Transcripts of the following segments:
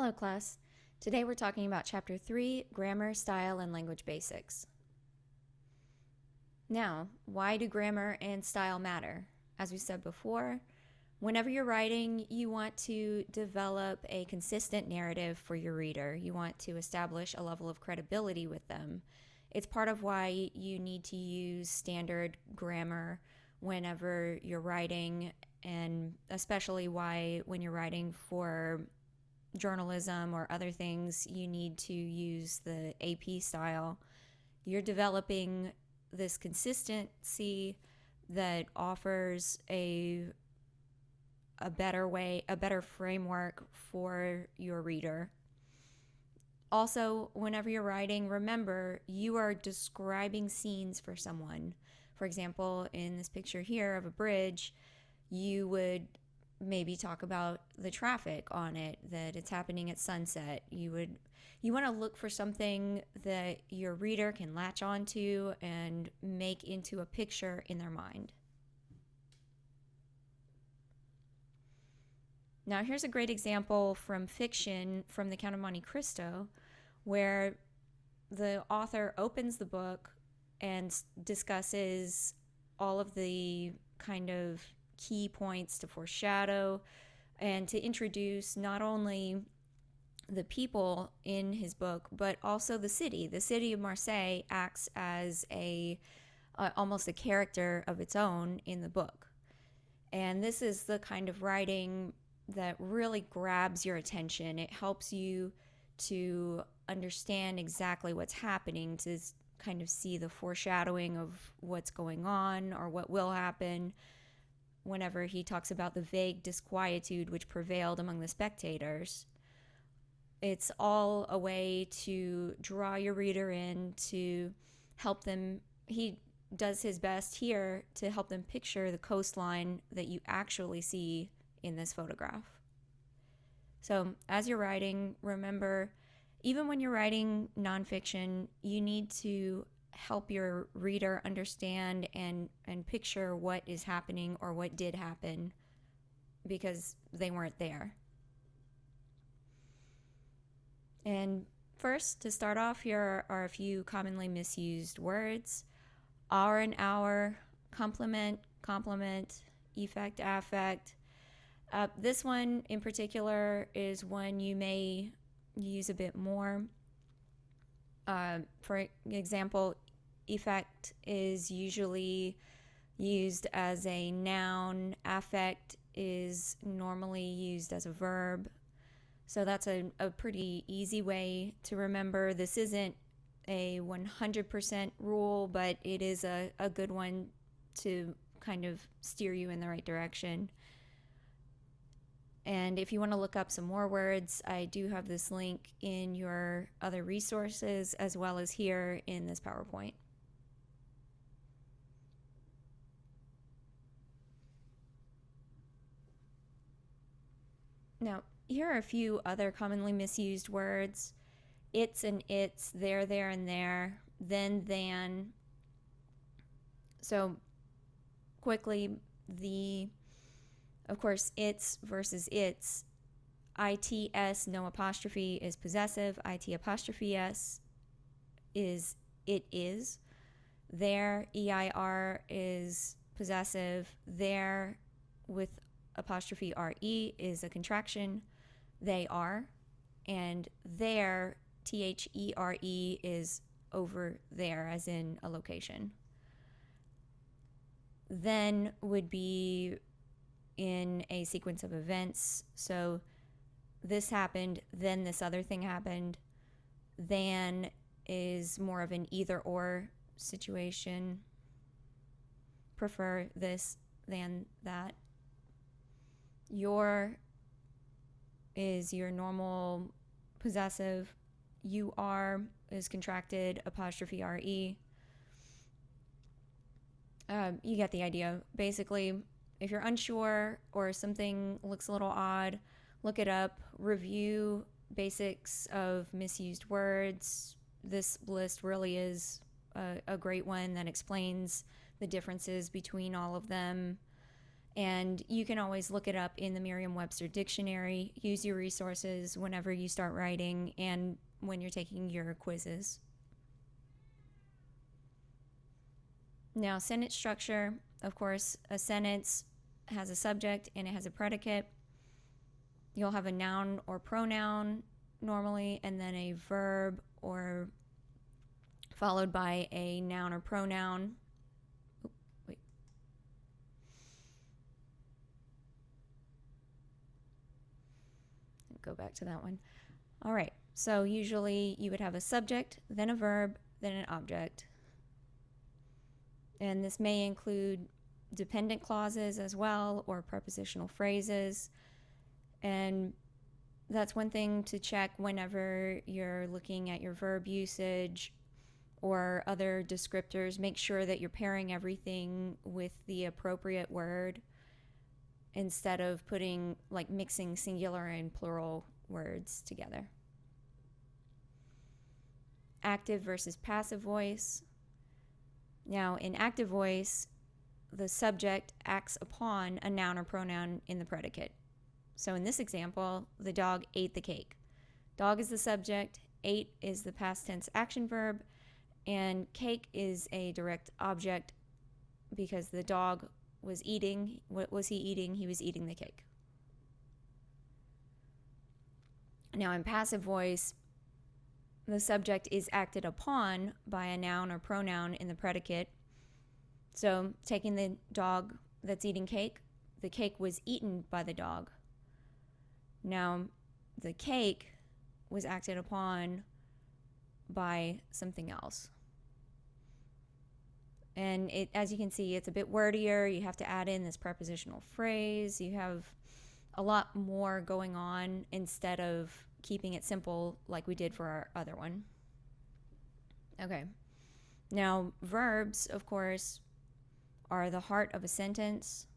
Hello, class. Today we're talking about Chapter 3, Grammar, Style, and Language Basics. Now, why do grammar and style matter? As we said before, whenever you're writing, you want to develop a consistent narrative for your reader. You want to establish a level of credibility with them. It's part of why you need to use standard grammar whenever you're writing, and especially why when you're writing for journalism or other things, you need to use the AP style. You're developing this consistency that offers a better framework for your reader. Also, whenever you're writing, remember you are describing scenes for someone. For example, in this picture here of a bridge, you would maybe talk about the traffic on it, that it's happening at sunset. You want to look for something that your reader can latch onto and make into a picture in their mind. Now, here's a great example from fiction, from the Count of Monte Cristo, where the author opens the book and discusses all of the kind of key points to foreshadow and to introduce not only the people in his book, but also the city. The city of Marseille acts as almost a character of its own in the book. And this is the kind of writing that really grabs your attention. It helps you to understand exactly what's happening, to kind of see the foreshadowing of what's going on or what will happen. Whenever he talks about the vague disquietude which prevailed among the spectators, it's all a way to draw your reader in, to help them. He does his best here to help them picture the coastline that you actually see in this photograph. So as you're writing, remember, even when you're writing nonfiction, you need to help your reader understand and picture what is happening or what did happen, because they weren't there. And first, to start off, here are a few commonly misused words. Are and our, complement, effect, affect. This one in particular is one you may use a bit more. For example, effect is usually used as a noun. Affect is normally used as a verb. So that's a pretty easy way to remember. This isn't a 100% rule, but it is a good one to kind of steer you in the right direction. And if you want to look up some more words, I do have this link in your other resources as well as here in this PowerPoint. Now, here are a few other commonly misused words. It's and its, there, and there, then, than. So quickly, of course, it's versus its. ITS, no apostrophe, is possessive. IT apostrophe S is it is. There, EIR, is possessive. There with apostrophe RE is a contraction. They are. And there, THERE, is over there, as in a location. Then would be in a sequence of events. So this happened, then this other thing happened. Than is more of an either or situation. Prefer this than that. Your is your normal possessive. You are is contracted apostrophe RE. You get the idea. Basically, if you're unsure or something looks a little odd, look it up, review basics of misused words. This list really is a great one that explains the differences between all of them. And you can always look it up in the Merriam-Webster dictionary. Use your resources whenever you start writing and when you're taking your quizzes. Now, sentence structure. Of course, a sentence has a subject and it has a predicate. You'll have a noun or pronoun normally, and then a verb or followed by a noun or pronoun. Go back to that one. All right, so usually you would have a subject, then a verb, then an object. And this may include dependent clauses as well, or prepositional phrases. And that's one thing to check whenever you're looking at your verb usage or other descriptors. Make sure that you're pairing everything with the appropriate word instead of mixing singular and plural words together. Active versus passive voice. Now, in active voice, the subject acts upon a noun or pronoun in the predicate. So in this example, the dog ate the cake. Dog is the subject, ate is the past tense action verb, and cake is a direct object because the dog was eating. What was he eating? He was eating the cake. Now, in passive voice, the subject is acted upon by a noun or pronoun in the predicate. So, taking the dog that's eating cake, the cake was eaten by the dog. Now, the cake was acted upon by something else. And as you can see, it's a bit wordier. You have to add in this prepositional phrase. You have a lot more going on instead of keeping it simple like we did for our other one. Okay. Now, verbs, of course, are the heart of a sentence.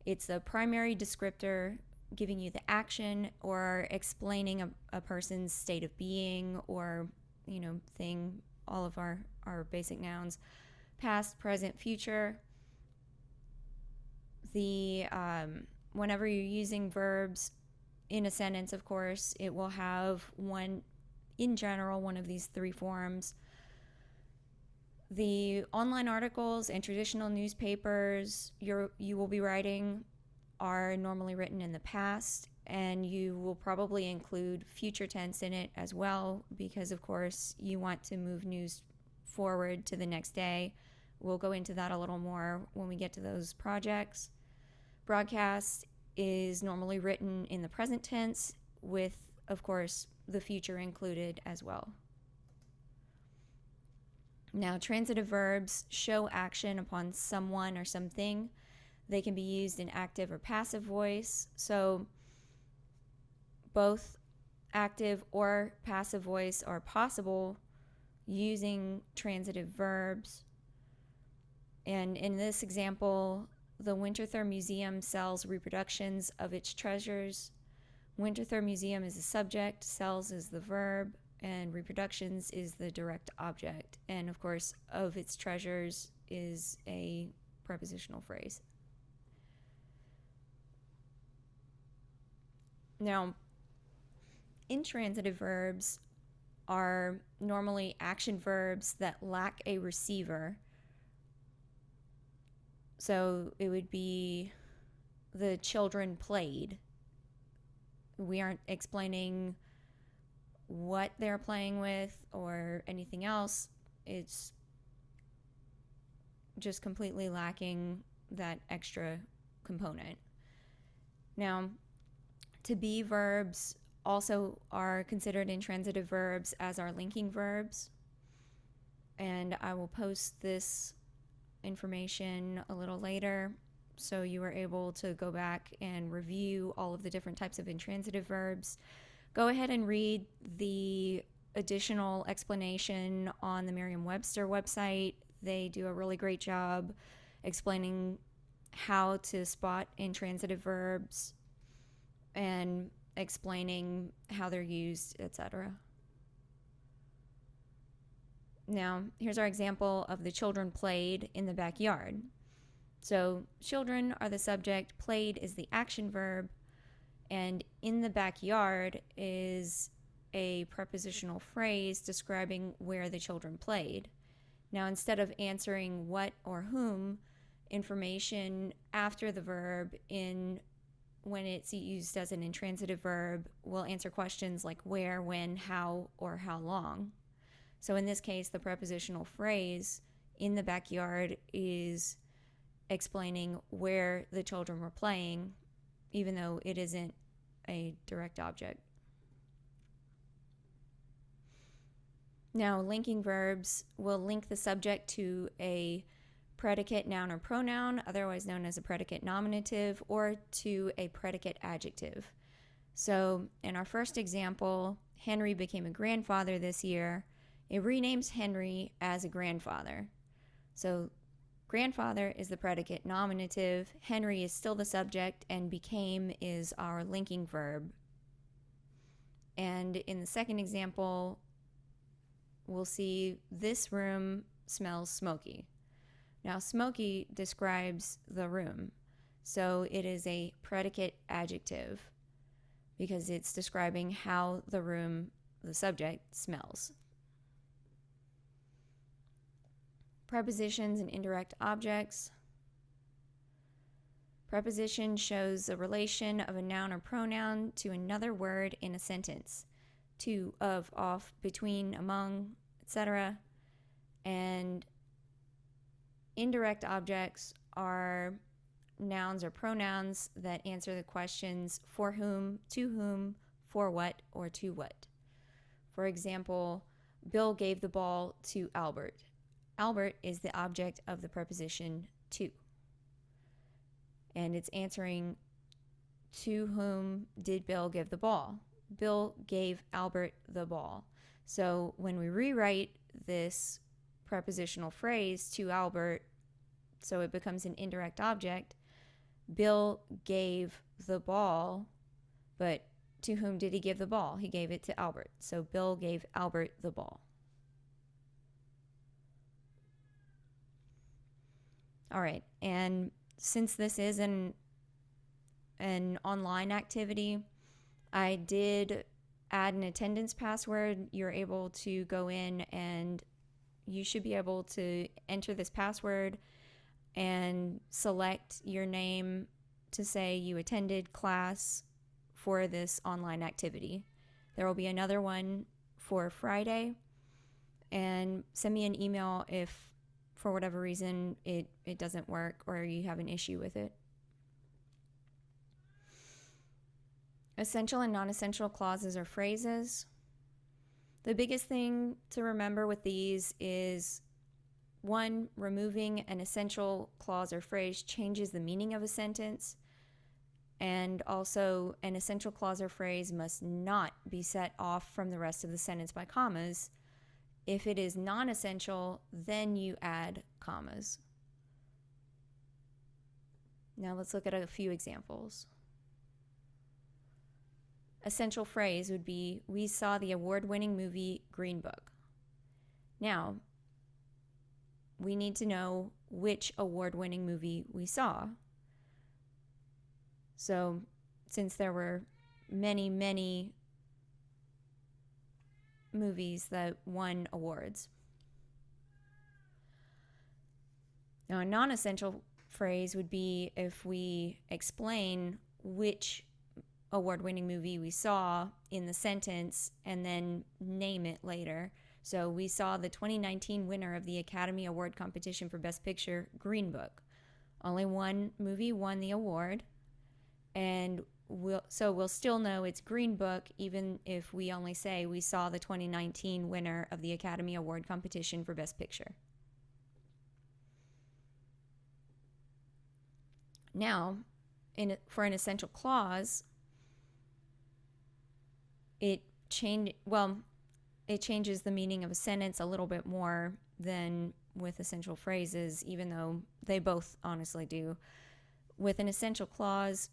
It's the primary descriptor giving you the action or explaining a person's state of being or, thing, all of our basic nouns. Past, present, future. Whenever you're using verbs in a sentence, of course, it will have one of these three forms. The online articles and traditional newspapers you will be writing are normally written in the past, and you will probably include future tense in it as well because, of course, you want to move news forward to the next day. We'll go into that a little more when we get to those projects. Broadcast is normally written in the present tense with, of course, the future included as well. Now, transitive verbs show action upon someone or something. They can be used in active or passive voice. So both active or passive voice are possible using transitive verbs. And in this example, the Winterthur Museum sells reproductions of its treasures. Winterthur Museum is the subject, sells is the verb, and reproductions is the direct object. And of course, of its treasures is a prepositional phrase. Now, intransitive verbs are normally action verbs that lack a receiver. So it would be the children played. We aren't explaining what they're playing with or anything else. It's just completely lacking that extra component. Now, to be verbs also are considered intransitive verbs as our linking verbs. And I will post this information a little later so you are able to go back and review all of the different types of intransitive verbs. Go ahead and read the additional explanation on the Merriam-Webster website. They do a really great job explaining how to spot intransitive verbs and explaining how they're used, etc. Now, here's our example of the children played in the backyard. So children are the subject, played is the action verb, and in the backyard is a prepositional phrase describing where the children played. Now, instead of answering what or whom, information after the verb when it's used as an intransitive verb will answer questions like where, when, how, or how long. So in this case, the prepositional phrase in the backyard is explaining where the children were playing, even though it isn't a direct object. Now, linking verbs will link the subject to a predicate, noun, or pronoun, otherwise known as a predicate nominative, or to a predicate adjective. So in our first example, Henry became a grandfather this year. It renames Henry as a grandfather. So grandfather is the predicate nominative, Henry is still the subject, and became is our linking verb. And in the second example, we'll see this room smells smoky. Now, smoky describes the room, so it is a predicate adjective because it's describing how the room, the subject, smells. Prepositions and indirect objects. Preposition shows the relation of a noun or pronoun to another word in a sentence. To, of, off, between, among, etc. And indirect objects are nouns or pronouns that answer the questions for whom, for what, or to what. For example, Bill gave the ball to Albert. Albert is the object of the preposition to. And it's answering to whom did Bill give the ball? Bill gave Albert the ball. So when we rewrite this prepositional phrase to Albert, so it becomes an indirect object, Bill gave the ball, but to whom did he give the ball? He gave it to Albert. So Bill gave Albert the ball. All right, and since this is an online activity, I did add an attendance password. You're able to go in and you should be able to enter this password and select your name to say you attended class for this online activity. There will be another one for Friday, and send me an email if for whatever reason it doesn't work or you have an issue with it. Essential and non-essential clauses or phrases. The biggest thing to remember with these is, one, removing an essential clause or phrase changes the meaning of a sentence, and also an essential clause or phrase must not be set off from the rest of the sentence by commas. If it is non-essential, then you add commas. Now let's look at a few examples. Essential phrase would be, we saw the award-winning movie Green Book. Now, we need to know which award-winning movie we saw. So, since there were many, many movies that won awards. Now, a non-essential phrase would be if we explain which award-winning movie we saw in the sentence and then name it later. So we saw the 2019 winner of the Academy Award competition for Best Picture, Green Book. Only one movie won the award, and we'll still know it's Green Book even if we only say we saw the 2019 winner of the Academy Award competition for Best Picture. Now, for an essential clause, it changes the meaning of a sentence a little bit more than with essential phrases, even though they both honestly do. With an essential clause,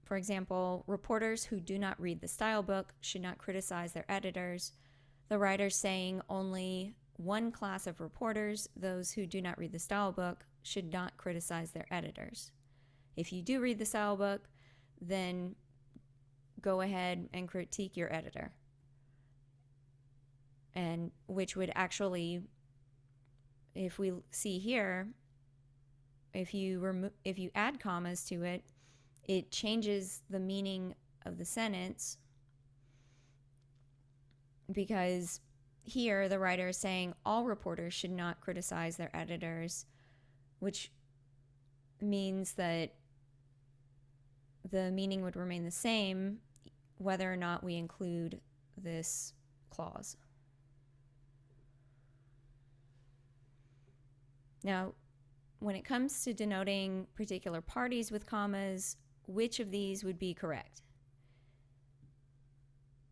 for example, reporters who do not read the style book should not criticize their editors. The writer's saying only one class of reporters, those who do not read the style book, should not criticize their editors. If you do read the style book, then go ahead and critique your editor. And which would actually, if we see here, if you add commas to it, it changes the meaning of the sentence, because here the writer is saying all reporters should not criticize their editors, which means that the meaning would remain the same whether or not we include this clause. Now, when it comes to denoting particular parties with commas, which of these would be correct?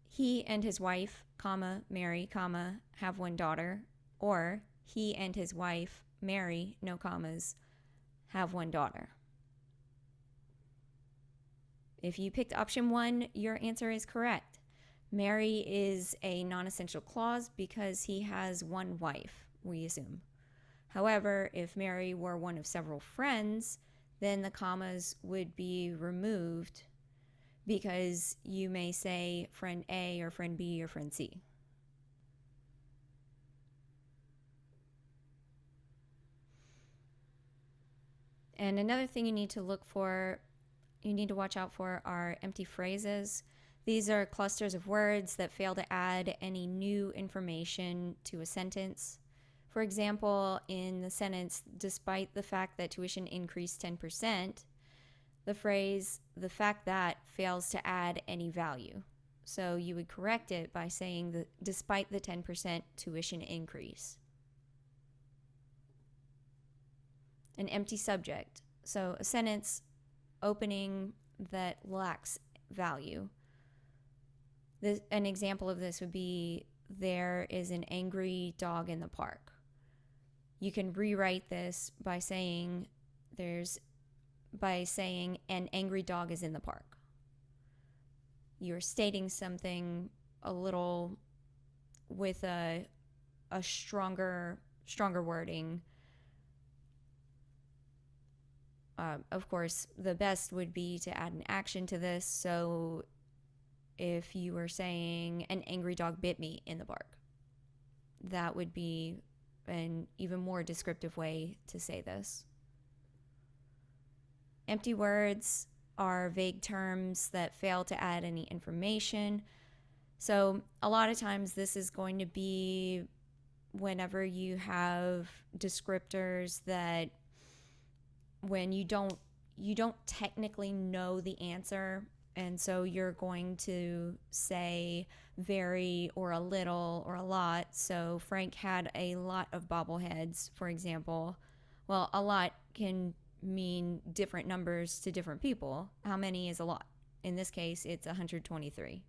He and his wife, comma, Mary, comma, have one daughter, or he and his wife, Mary, no commas, have one daughter. If you picked option 1, your answer is correct. Mary is a non-essential clause because he has one wife, we assume. However, if Mary were one of several friends, then the commas would be removed, because you may say friend A or friend B or friend C. And another thing you need to watch out for are empty phrases. These are clusters of words that fail to add any new information to a sentence. For example, in the sentence, despite the fact that tuition increased 10%, the phrase, the fact that, fails to add any value. So you would correct it by saying that despite the 10% tuition increase. An empty subject. So a sentence opening that lacks value. An example of this would be, there is an angry dog in the park. You can rewrite this by saying an angry dog is in the park. You're stating something a little with a stronger wording. Of course, the best would be to add an action to this. So if you were saying an angry dog bit me in the park, that would be an even more descriptive way to say this. Empty words are vague terms that fail to add any information. So a lot of times this is going to be whenever you have descriptors that when you don't technically know the answer, and so you're going to say very or a little or a lot. So Frank had a lot of bobbleheads, for example. Well, a lot can mean different numbers to different people. How many is a lot? In this case, it's 123.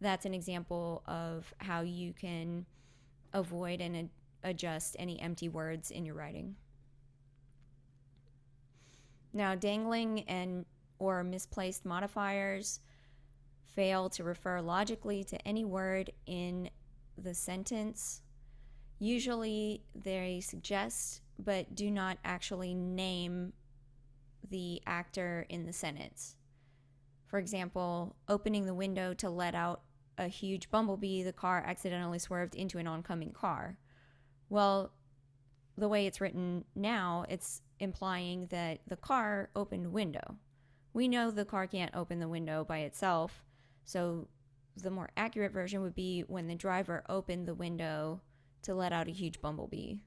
That's an example of how you can avoid and adjust any empty words in your writing. Now, dangling or misplaced modifiers fail to refer logically to any word in the sentence. Usually they suggest but do not actually name the actor in the sentence. For example, opening the window to let out a huge bumblebee, the car accidentally swerved into an oncoming car. Well, the way it's written now, it's implying that the car opened a window. We know the car can't open the window by itself, so the more accurate version would be when the driver opened the window to let out a huge bumblebee.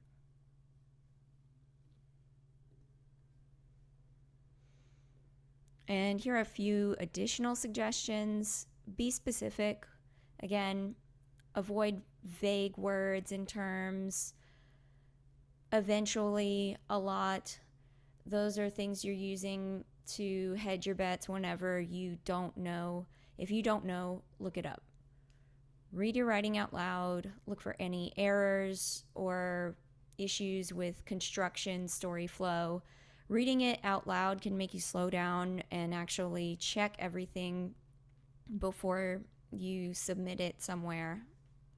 And here are a few additional suggestions. Be specific. Again, avoid vague words and terms. Eventually, a lot. Those are things you're using to hedge your bets whenever you don't know. If you don't know, look it up. Read your writing out loud. Look for any errors or issues with construction, story flow. Reading it out loud can make you slow down and actually check everything before you submit it somewhere.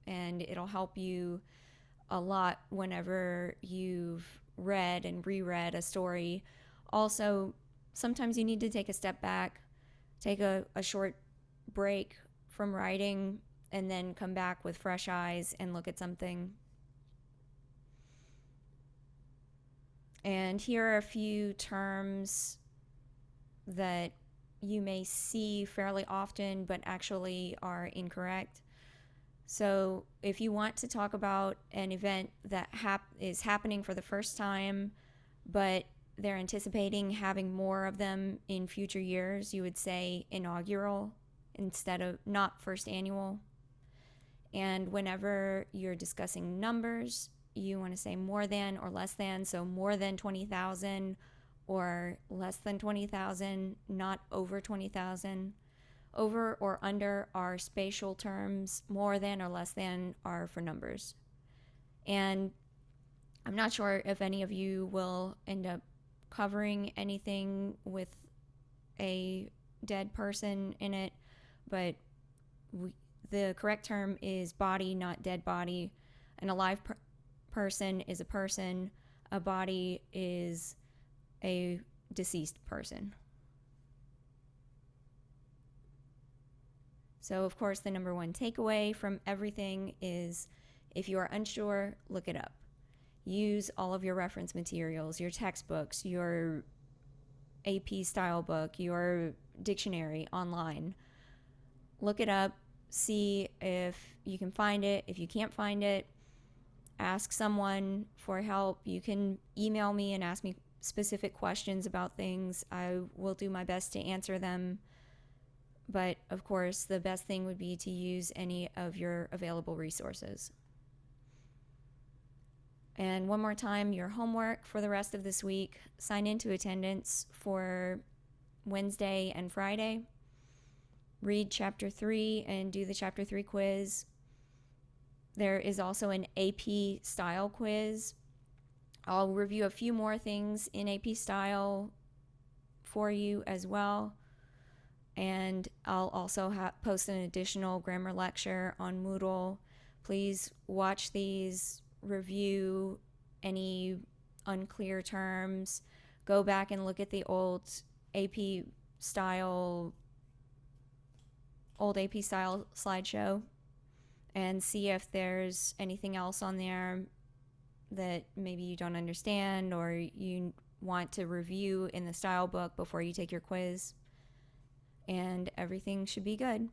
And it'll help you a lot whenever you've read and reread a story. Also, sometimes you need to take a step back, take a short break from writing, and then come back with fresh eyes and look at something. And here are a few terms that you may see fairly often but actually are incorrect. So if you want to talk about an event that is happening for the first time, but they're anticipating having more of them in future years, you would say inaugural instead of not first annual. And whenever you're discussing numbers, you want to say more than or less than, so more than 20,000 or less than 20,000, not over 20,000. Over or under are spatial terms. More than or less than are for numbers. And I'm not sure if any of you will end up covering anything with a dead person in it, but the correct term is body, not dead body. An alive person is a person. A body is a deceased person. So, of course, the number one takeaway from everything is if you are unsure, look it up. Use all of your reference materials, your textbooks, your AP style book, your dictionary online. Look it up, see if you can find it. If you can't find it, ask someone for help. You can email me and ask me specific questions about things. I will do my best to answer them. But, of course, the best thing would be to use any of your available resources. And one more time, your homework for the rest of this week, sign into attendance for Wednesday and Friday. Read Chapter 3 and do the Chapter 3 quiz. There is also an AP style quiz. I'll review a few more things in AP style for you as well. And I'll also post an additional grammar lecture on Moodle. Please watch these, review any unclear terms, go back and look at the old AP style slideshow and see if there's anything else on there that maybe you don't understand or you want to review in the style book before you take your quiz. And everything should be good.